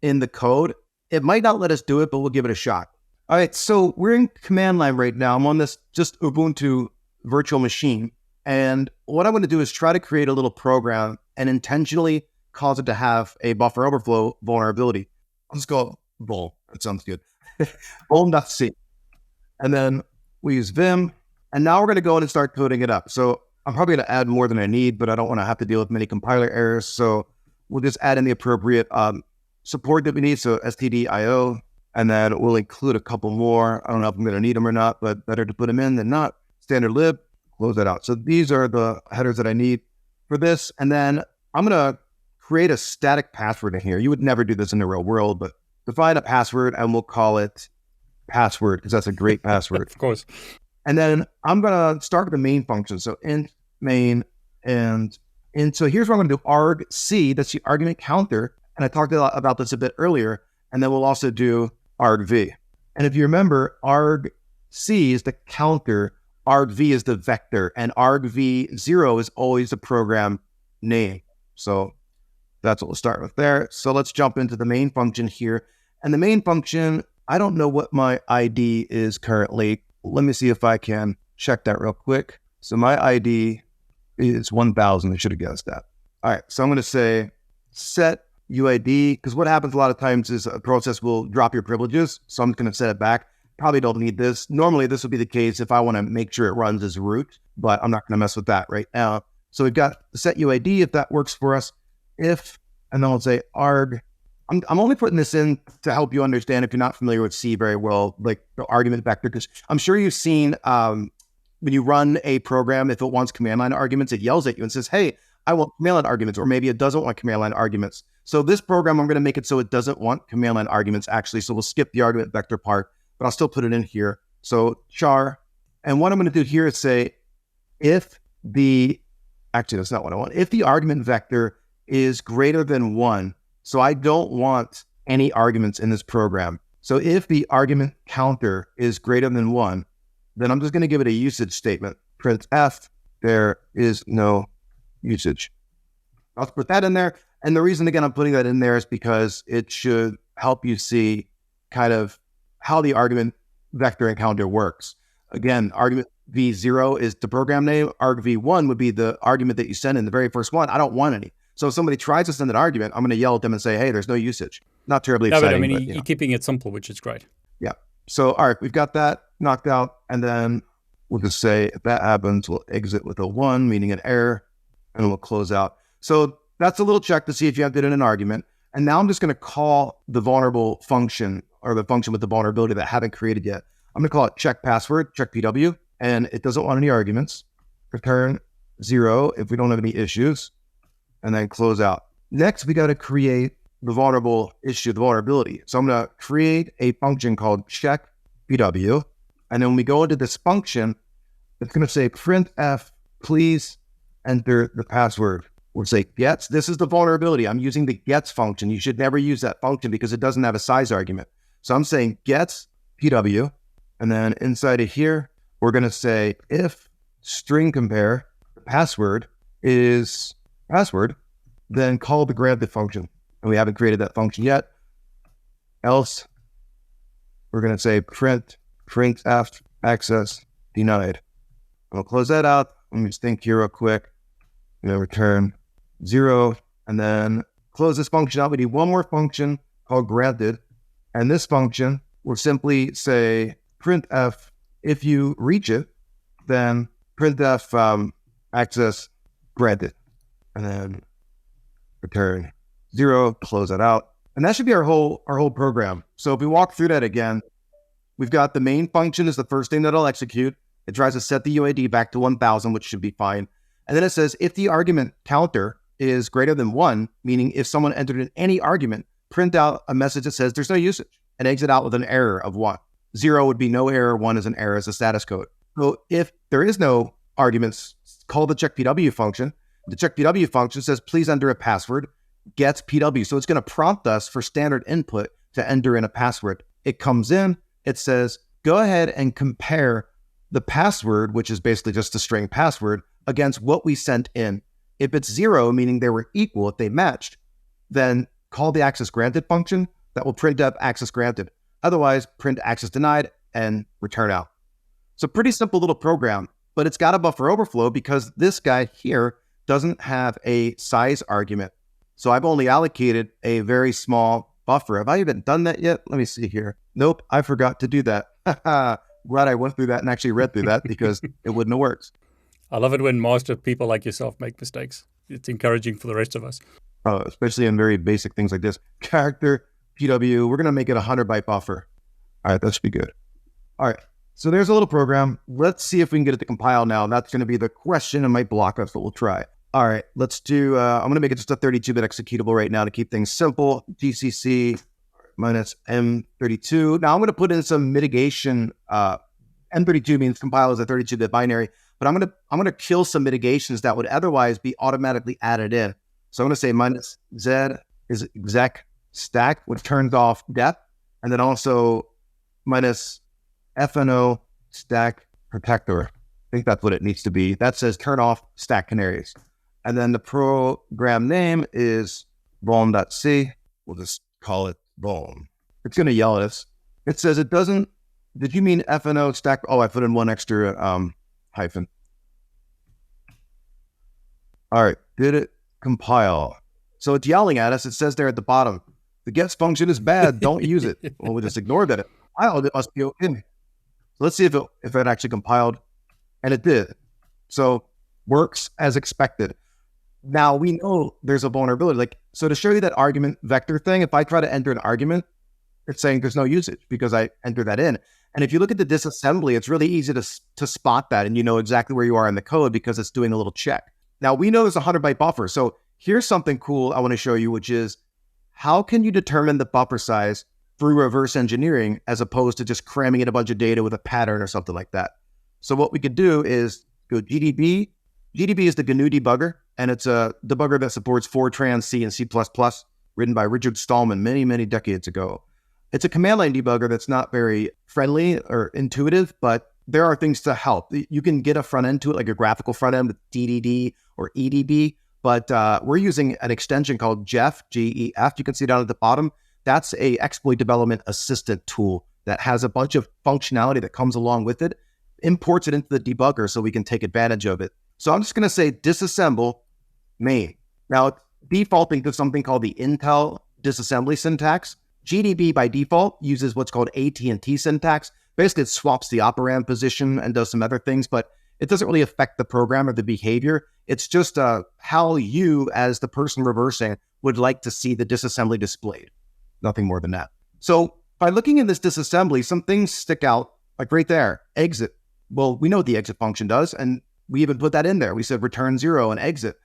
in the code. It might not let us do it, but we'll give it a shot. All right, so we're in command line right now. I'm on this just Ubuntu virtual machine. And what I'm going to do is try to create a little program and intentionally cause it to have a buffer overflow vulnerability. Let's go Bull. That sounds good. Bull.c. And then we use Vim. And now we're going to go in and start coding it up. So I'm probably going to add more than I need, but I don't want to have to deal with many compiler errors. So we'll just add in the appropriate support that we need. So stdio. And then we'll include a couple more. I don't know if I'm going to need them or not, but better to put them in than not. Standard lib, close that out. So these are the headers that I need for this. And then I'm going to create a static password in here. You would never do this in the real world, but define a password and we'll call it password because that's a great password. Of course. And then I'm going to start with the main function. So int main and so here's what I'm going to do. argc, that's the argument counter. And I talked about this a bit earlier. And then we'll also do argv. And if you remember, argc is the counter, argv is the vector, and argv0 is always the program name. So that's what we'll start with there. So let's jump into the main function here. And the main function, I don't know what my ID is currently. Let me see if I can check that real quick. So my ID is 1000. I should have guessed that. All right. So I'm going to say set UID, because what happens a lot of times is a process will drop your privileges. So I'm going to set it back. Probably don't need this. Normally this would be the case if I want to make sure it runs as root, but I'm not going to mess with that right now. So we've got the set UID if that works for us. If, and then I'll say arg. I'm only putting this in to help you understand if you're not familiar with C very well, like the argument vector, because I'm sure you've seen when you run a program, if it wants command line arguments, it yells at you and says, hey, I want command line arguments, or maybe it doesn't want command line arguments. So this program, I'm going to make it so it doesn't want command line arguments actually. So we'll skip the argument vector part, but I'll still put it in here. So char And what I'm going to do here is say, actually, that's not what I want. If the argument vector is greater than 1, so I don't want any arguments in this program. So if the argument counter is greater than 1, then I'm just going to give it a usage statement. Printf, there is no usage. I'll put that in there. And the reason, again, I'm putting that in there is because it should help you see kind of how the argument vector and counter works. Again, argument v0 is the program name. argv1 would be the argument that you send in the very first one. I don't want any. So if somebody tries to send an argument, I'm going to yell at them and say, hey, there's no usage. Not terribly exciting. But I mean, you're keeping it simple, which is great. Yeah. So, all right, we've got that knocked out. And then we'll just say, if that happens, we'll exit with a 1, meaning an error, and we'll close out. So that's a little check to see if you have to in an argument. And now I'm just going to call the vulnerable function, or the function with the vulnerability that I haven't created yet. I'm going to call it check password, check PW, and it doesn't want any arguments. Return 0 if we don't have any issues, and then close out. Next, we got to create the vulnerable issue, the vulnerability. So I'm going to create a function called check PW, and then when we go into this function, it's going to say printf, please enter the password. We'll say gets. This is the vulnerability. I'm using the gets function. You should never use that function because it doesn't have a size argument. So I'm saying gets PW, and then inside of here, we're going to say if string compare password is password, then call the granted function. And we haven't created that function yet. Else, we're going to say printf access denied. We'll close that out. Let me just think here real quick. I'm going to return 0, and then close this function out. We need one more function called granted. And this function will simply say printf, if you reach it, then printf access granted. And then return 0, close that out. And that should be our whole program. So if we walk through that again, we've got the main function is the first thing that I'll execute. It tries to set the UID back to 1000, which should be fine. And then it says if the argument counter is greater than 1, meaning if someone entered in any argument, print out a message that says there's no usage and exit out with an error of 1. 0 would be no error, 1 is an error as a status code. So if there is no arguments, call the checkPW function. The checkPW function says please enter a password, gets PW. So it's going to prompt us for standard input to enter in a password. It comes in, it says go ahead and compare the password, which is basically just a string password, against what we sent in. If it's 0, meaning they were equal, if they matched, then call the access granted function that will print up access granted. Otherwise, print access denied and return out. So pretty simple little program, but it's got a buffer overflow because this guy here doesn't have a size argument. So I've only allocated a very small buffer. Have I even done that yet? Let me see here. Nope, I forgot to do that. Glad I went through that and actually read through that because it wouldn't have worked. I love it when master people like yourself make mistakes. It's encouraging for the rest of us. Especially in very basic things like this. Character, PW, we're going to make it a 100-byte buffer. All right, that should be good. All right, so there's a little program. Let's see if we can get it to compile now. That's going to be the question. It might block us, but we'll try. All right, let's do, I'm going to make it just a 32-bit executable right now to keep things simple. GCC minus M32. Now I'm going to put in some mitigation. M32 means compile as a 32-bit binary, but I'm going to kill some mitigations that would otherwise be automatically added in. So I'm going to say minus Z is exec stack, which turns off def, and then also minus FNO stack protector. I think that's what it needs to be. That says turn off stack canaries. And then the program name is vuln.c. We'll just call it vuln. It's going to yell at us. It says it doesn't, did you mean FNO stack? Oh, I put in one extra hyphen. All right, did it compile? So it's yelling at us. It says there at the bottom, the gets function is bad, don't use it. Well, we just ignored that. It must be okay. So let's see if it actually compiled. And it did. So works as expected. Now we know there's a vulnerability. So to show you that argument vector thing, if I try to enter an argument, it's saying there's no usage because I entered that in. And if you look at the disassembly, it's really easy to spot that, and you know exactly where you are in the code because it's doing a little check. Now we know there's a 100-byte buffer. So here's something cool I want to show you, which is how can you determine the buffer size through reverse engineering as opposed to just cramming in a bunch of data with a pattern or something like that. So what we could do is go GDB. GDB is the GNU debugger, and it's a debugger that supports Fortran, C, and C++, written by Richard Stallman many, many decades ago. It's a command line debugger that's not very friendly or intuitive, but there are things to help. You can get a front end to it, like a graphical front end with DDD or EDB, but we're using an extension called GEF, G-E-F. You can see down at the bottom. That's a exploit development assistant tool that has a bunch of functionality that comes along with it, imports it into the debugger so we can take advantage of it. So I'm just going to say disassemble main. Now, it's defaulting to something called the Intel disassembly syntax. GDB by default uses what's called AT&T syntax. Basically, it swaps the operand position and does some other things, but it doesn't really affect the program or the behavior. It's just how you, as the person reversing, would like to see the disassembly displayed. Nothing more than that. So by looking in this disassembly, some things stick out, like right there, exit. Well, we know what the exit function does, and we even put that in there. We said return 0 and exit.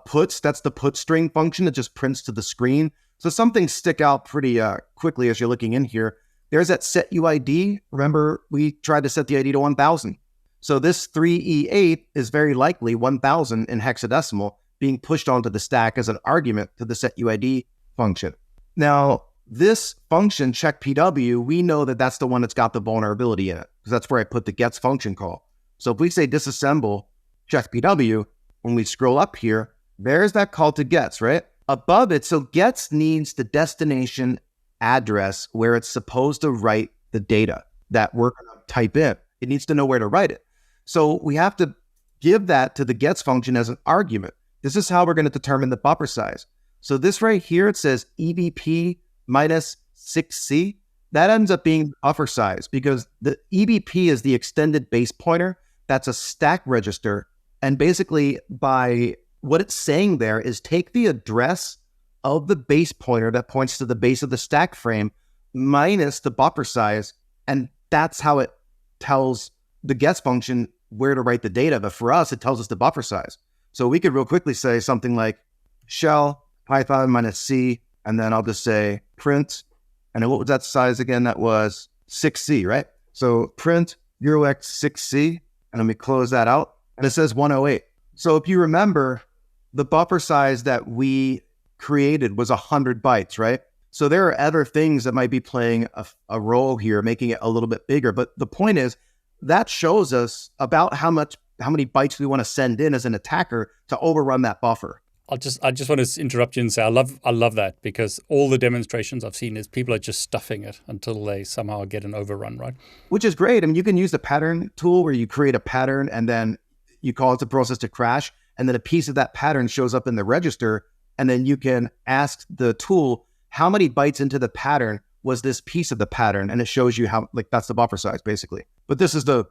Puts, that's the put string function. It just prints to the screen. So some things stick out pretty quickly as you're looking in here. There's that set UID. Remember, we tried to set the ID to 1000. So this 3E8 is very likely 1000 in hexadecimal being pushed onto the stack as an argument to the set UID function. Now, this function, check PW, we know that that's the one that's got the vulnerability in it, because that's where I put the gets function call. So if we say disassemble, check PW, when we scroll up here, there's that call to gets, right? Above it, so gets needs the destination address where it's supposed to write the data that we're going to type in. It needs to know where to write it. So we have to give that to the gets function as an argument. This is how we're going to determine the buffer size. So this right here, it says EBP minus 6C. That ends up being buffer size because the EBP is the extended base pointer. That's a stack register. And basically by what it's saying there is take the address of the base pointer that points to the base of the stack frame minus the buffer size. And that's how it tells the gets function where to write the data. But for us, it tells us the buffer size. So we could real quickly say something like shell Python minus C, and then I'll just say print. And then what was that size again? That was 6C, right? So print 0x6C, and let me close that out. And it says 108. So if you remember, the buffer size that we created was 100 bytes, right? So there are other things that might be playing a role here, making it a little bit bigger. But the point is, that shows us about how many bytes we want to send in as an attacker to overrun that buffer. I just want to interrupt you and say I love that, because all the demonstrations I've seen is people are just stuffing it until they somehow get an overrun, right? Which is great. I mean, you can use the pattern tool where you create a pattern and then you call it the process to crash, and then a piece of that pattern shows up in the register, and then you can ask the tool how many bytes into the pattern was this piece of the pattern, and it shows you how, like, that's the buffer size basically. But this is the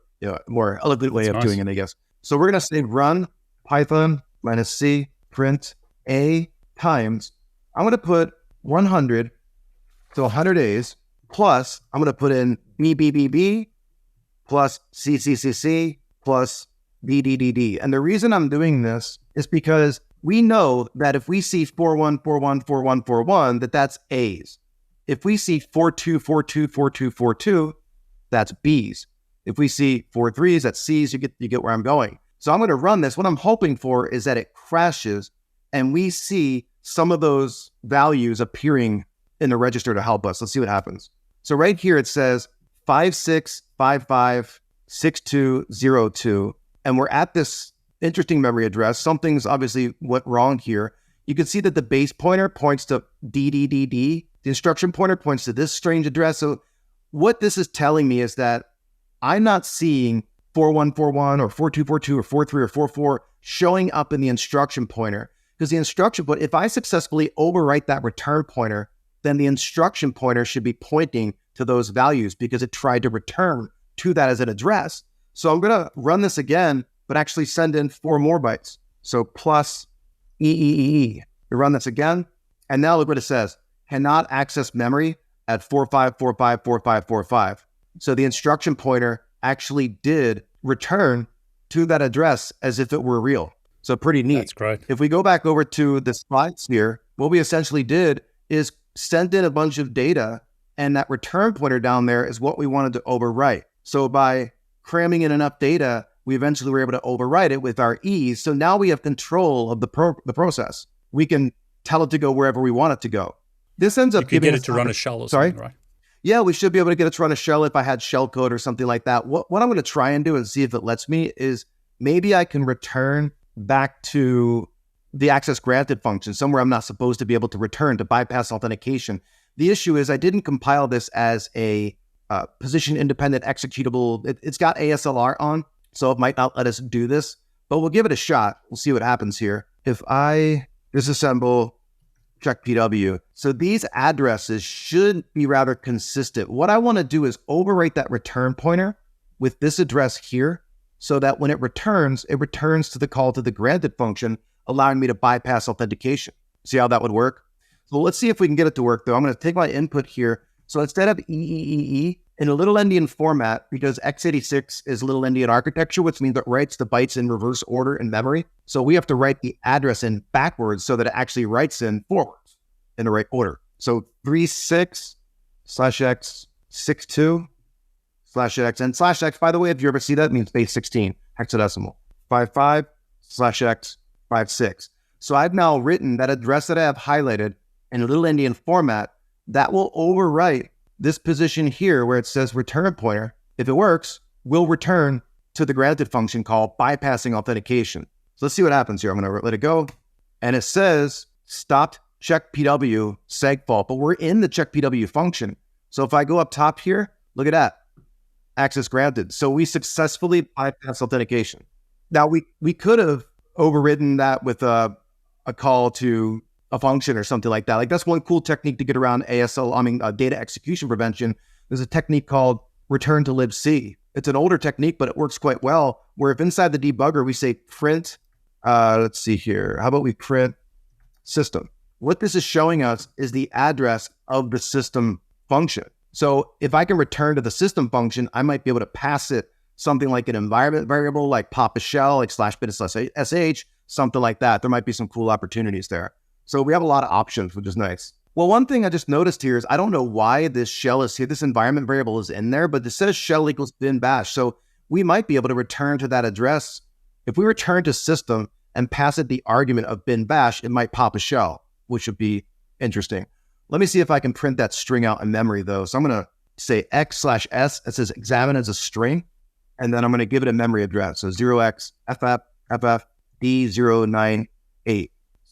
more elegant way of doing it, I guess. So we're going to say run Python minus C print A times, I'm going to put 100, so 100 A's, plus I'm going to put in BBBB plus CCCC plus DDDD. And the reason I'm doing this is because we know that if we see 41414141, that's A's. If we see 42424242, that's B's. If we see 43s, that's C's. You get where I'm going. So I'm going to run this. What I'm hoping for is that it crashes and we see some of those values appearing in the register to help us. Let's see what happens. So right here it says 56556202, and we're at this interesting memory address. Something's obviously went wrong here. You can see that the base pointer points to DDDD. The instruction pointer points to this strange address. So what this is telling me is that I'm not seeing 4141 or 4242 or 43 or 44 showing up in the instruction pointer, because the instruction pointer, if I successfully overwrite that return pointer, then the instruction pointer should be pointing to those values because it tried to return to that as an address. So I'm going to run this again, but actually send in 4 more bytes. So plus EEEE. We run this again, and now look what it says. Cannot access memory at 45454545. So the instruction pointer actually did return to that address as if it were real. So pretty neat. That's great. If we go back over to the slides here, what we essentially did is send in a bunch of data, and that return pointer down there is what we wanted to overwrite. So by cramming in enough data, we eventually were able to overwrite it with our ease. So now we have control of the process. We can tell it to go wherever we want it to go. This ends up giving get us it to run a shell or Sorry? something, right? Yeah, we should be able to get it to run a shell if I had shell code or something like that. What I'm going to try and do and see if it lets me is maybe I can return back to the access granted function, somewhere I'm not supposed to be able to return to bypass authentication. The issue is I didn't compile this as a position independent executable. It's got ASLR on, so it might not let us do this, but we'll give it a shot. We'll see what happens here. If I disassemble check PW, so these addresses should be rather consistent. What I want to do is overwrite that return pointer with this address here so that when it returns to the call to the granted function, allowing me to bypass authentication. See how that would work? So let's see if we can get it to work though. I'm going to take my input here. So instead of EEEE in a little endian format, because x86 is little endian architecture, which means it writes the bytes in reverse order in memory. So we have to write the address in backwards so that it actually writes in forwards in the right order. So 36/x 62/x, and /x, by the way, if you ever see that, it means base 16 hexadecimal. 55/x 56. So I've now written that address that I have highlighted in a little endian format that will overwrite this position here where it says return pointer. If it works, we'll return to the granted function call bypassing authentication. So let's see what happens here. I'm going to let it go. And it says stopped check PW seg fault, but we're in the check PW function. So if I go up top here, look at that. Access granted. So we successfully bypassed authentication. Now we could have overridden that with a call to a function or something like that. Like that's one cool technique to get around data execution prevention. There's a technique called Return-to-libc. It's an older technique, but it works quite well, where if inside the debugger we say print, let's see here, how about we print system? What this is showing us is the address of the system function. So if I can return to the system function, I might be able to pass it something like an environment variable, like pop a shell, like /bin/sh, something like that. There might be some cool opportunities there. So we have a lot of options, which is nice. Well, one thing I just noticed here is I don't know why this shell is here. This environment variable is in there, but it says shell equals bin bash. So we might be able to return to that address. If we return to system and pass it the argument of bin bash, it might pop a shell, which would be interesting. Let me see if I can print that string out in memory though. So I'm going to say x/s. It says examine as a string. And then I'm going to give it a memory address. So 0x/ff/d098.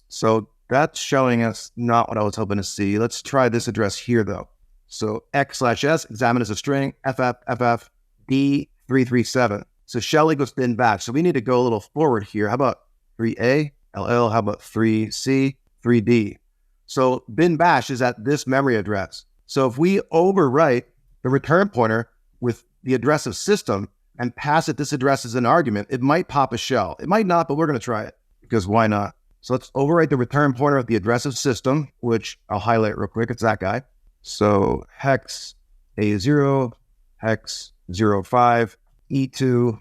So that's showing us not what I was hoping to see. Let's try this address here though. So x/s, examine as a string, ff/d337. So shell equals bin bash. So we need to go a little forward here. How about 3a, ll, how about 3c, 3d? So bin bash is at this memory address. So if we overwrite the return pointer with the address of system and pass it this address as an argument, it might pop a shell. It might not, but we're going to try it because why not? So let's overwrite the return pointer of the address of system, which I'll highlight real quick. It's that guy. So hex A0, hex 05, E2,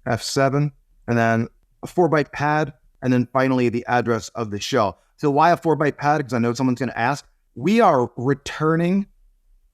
F7, and then a 4-byte pad, and then finally the address of the shell. So why a 4-byte pad? Because I know someone's going to ask. We are returning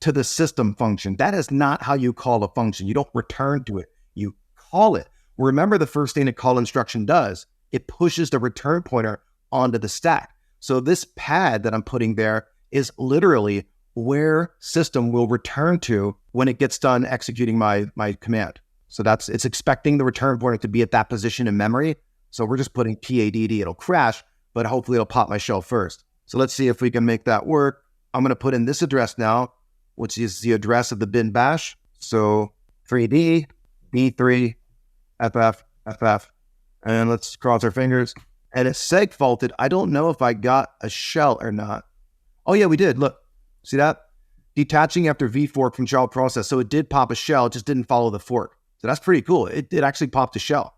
to the system function. That is not how you call a function. You don't return to it. You call it. Remember the first thing a call instruction does, it pushes the return pointer onto the stack. So this pad that I'm putting there is literally where system will return to when it gets done executing my command. So it's expecting the return pointer to be at that position in memory. So we're just putting PADD, it'll crash, but hopefully it'll pop my shell first. So let's see if we can make that work. I'm going to put in this address now, which is the address of the bin bash. So 3D, D3, FF, FF, and let's cross our fingers. And it's seg faulted. I don't know if I got a shell or not. Oh yeah, we did. Look, see that? Detaching after V fork from child process. So it did pop a shell, it just didn't follow the fork. So that's pretty cool. It actually popped a shell.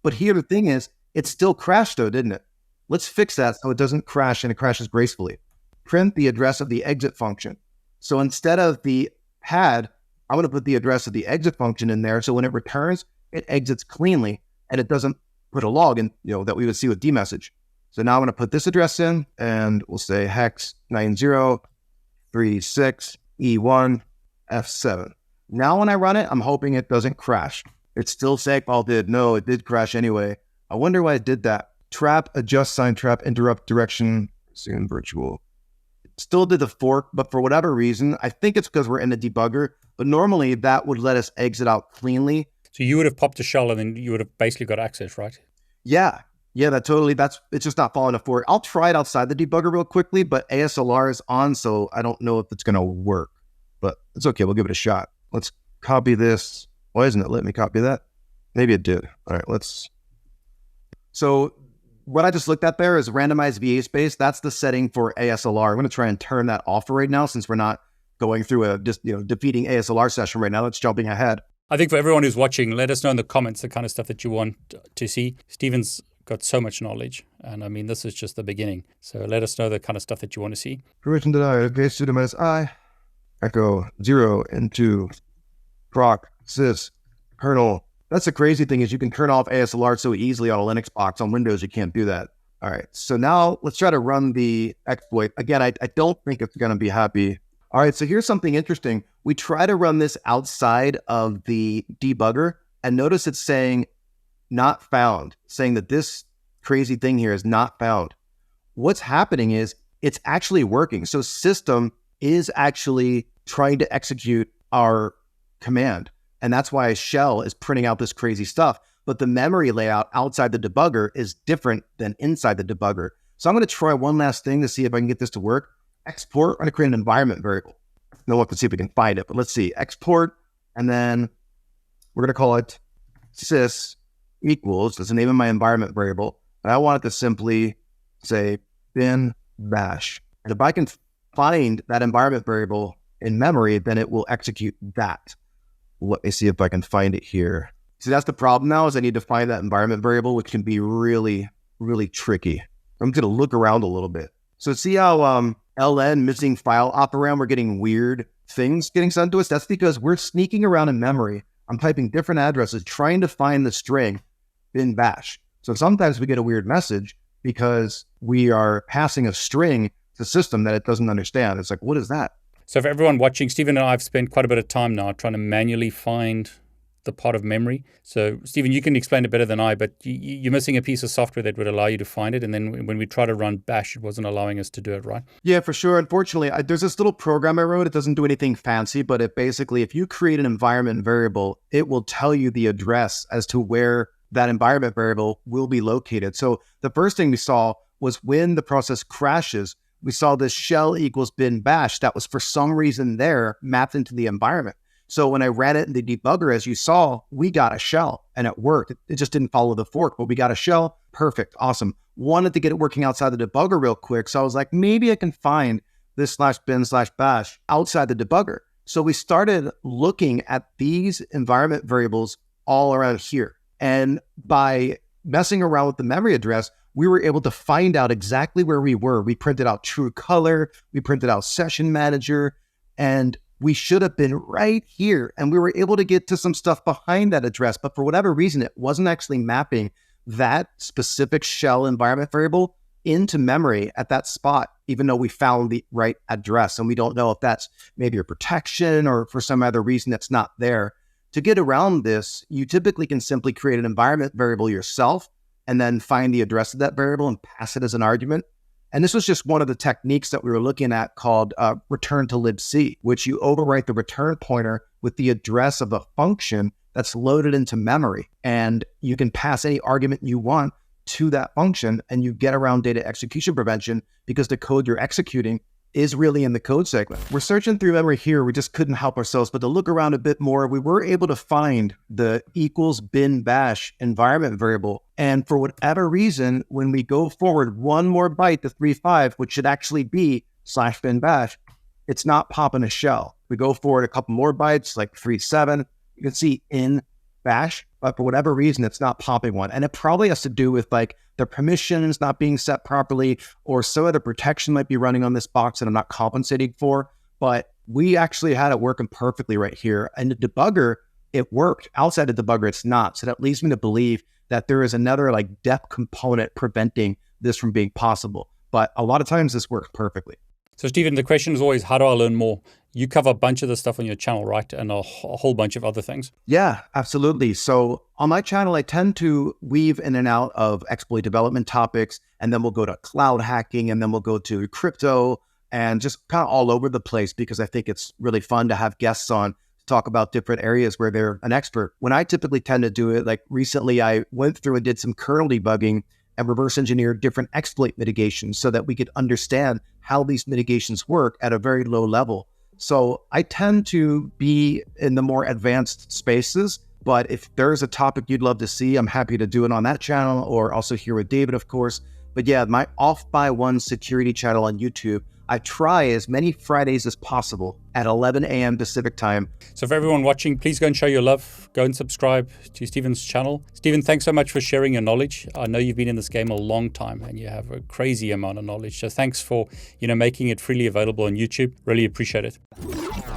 But here the thing is, it still crashed though, didn't it? Let's fix that so it doesn't crash and it crashes gracefully. Print the address of the exit function. So instead of the pad, I'm going to put the address of the exit function in there. So when it returns, it exits cleanly and it doesn't put a log in, that we would see with dmessage. So now I'm going to put this address in and we'll say hex 9036 E1 F7. Now when I run it, I'm hoping it doesn't crash. It's still saying all did. No, it did crash anyway. I wonder why it did that. Trap, adjust sign trap, interrupt direction, soon virtual. It still did the fork, but for whatever reason, I think it's because we're in the debugger, but normally that would let us exit out cleanly. So you would have popped a shell and then you would have basically got access, right? Yeah, it's just not following a fork. I'll try it outside the debugger real quickly, but ASLR is on, so I don't know if it's going to work, but it's okay. We'll give it a shot. Let's copy this. Why isn't it letting me copy that? Maybe it did. All right, so what I just looked at there is randomized VA space. That's the setting for ASLR. I'm going to try and turn that off right now since we're not going through a defeating ASLR session right now. That's jumping ahead. I think for everyone who's watching, let us know in the comments the kind of stuff that you want to see. Steven's got so much knowledge, and I mean, this is just the beginning. So let us know the kind of stuff that you want to see. Permission denied. Okay, sudo minus I. Echo 0 into proc sys kernel. That's the crazy thing is you can turn off ASLR so easily on a Linux box. On Windows, you can't do that. All right, so now let's try to run the exploit. Again, I don't think it's going to be happy. All right, so here's something interesting. We try to run this outside of the debugger, and notice it's saying not found, saying that this crazy thing here is not found. What's happening is it's actually working. So system is actually trying to execute our command. And that's why a shell is printing out this crazy stuff. But the memory layout outside the debugger is different than inside the debugger. So I'm going to try one last thing to see if I can get this to work. Export, I'm going to create an environment variable. No one can see if we can find it, but let's see. Export, and then we're going to call it sys equals, that's the name of my environment variable. And I want it to simply say bin bash. And if I can find that environment variable in memory, then it will execute that. Let me see if I can find it here. See, that's the problem now is I need to find that environment variable, which can be really, really tricky. I'm going to look around a little bit. So see how ln missing file operand, we're getting weird things getting sent to us? That's because we're sneaking around in memory. I'm typing different addresses, trying to find the string bin bash. So sometimes we get a weird message because we are passing a string to the system that it doesn't understand. It's like, what is that? So for everyone watching, Stephen and I have spent quite a bit of time now trying to manually find the part of memory. So Stephen, you can explain it better than I, but you're missing a piece of software that would allow you to find it. And then when we try to run bash, it wasn't allowing us to do it, right? Yeah, for sure. Unfortunately, there's this little program I wrote. It doesn't do anything fancy, but it basically, if you create an environment variable, it will tell you the address as to where that environment variable will be located. So the first thing we saw was when the process crashes, we saw this shell equals bin bash that was for some reason there mapped into the environment. So when I ran it in the debugger, as you saw, we got a shell and it worked. It just didn't follow the fork, but we got a shell. Perfect. Awesome. Wanted to get it working outside the debugger real quick. So I was like, maybe I can find this /bin/bash outside the debugger. So we started looking at these environment variables all around here. And by messing around with the memory address, we were able to find out exactly where we were. We printed out true color, we printed out session manager, and we should have been right here. And we were able to get to some stuff behind that address, but for whatever reason, it wasn't actually mapping that specific shell environment variable into memory at that spot, even though we found the right address. And we don't know if that's maybe a protection or for some other reason that's not there. To get around this, you typically can simply create an environment variable yourself and then find the address of that variable and pass it as an argument. And this was just one of the techniques that we were looking at called Return-to-libc, which you overwrite the return pointer with the address of the function that's loaded into memory. And you can pass any argument you want to that function and you get around data execution prevention because the code you're executing is really in the code segment. We're searching through memory here. We just couldn't help ourselves, but to look around a bit more, we were able to find the equals bin bash environment variable. And for whatever reason, when we go forward one more byte to 3.5, which should actually be /bin bash, it's not popping a shell. We go forward a couple more bytes, like 3.7, you can see in bash, but for whatever reason, it's not popping one. And it probably has to do with like the permissions not being set properly, or some other protection might be running on this box that I'm not compensating for. But we actually had it working perfectly right here. And the debugger, it worked. Outside the debugger, it's not. So that leads me to believe that there is another like depth component preventing this from being possible. But a lot of times this works perfectly. So Stephen, the question is always, how do I learn more? You cover a bunch of the stuff on your channel, right? And a whole bunch of other things. Yeah, absolutely. So on my channel, I tend to weave in and out of exploit development topics, and then we'll go to cloud hacking, and then we'll go to crypto, and just kind of all over the place, because I think it's really fun to have guests on to talk about different areas where they're an expert. When I typically tend to do it, like recently I went through and did some kernel debugging and reverse engineered different exploit mitigations so that we could understand how these mitigations work at a very low level. So I tend to be in the more advanced spaces, but if there's a topic you'd love to see, I'm happy to do it on that channel, or also here with David, of course. But yeah, my Off by One security channel on YouTube, I try as many Fridays as possible at 11 a.m. Pacific time. So for everyone watching, please go and show your love. Go and subscribe to Stephen's channel. Stephen, thanks so much for sharing your knowledge. I know you've been in this game a long time and you have a crazy amount of knowledge. So thanks for, making it freely available on YouTube. Really appreciate it.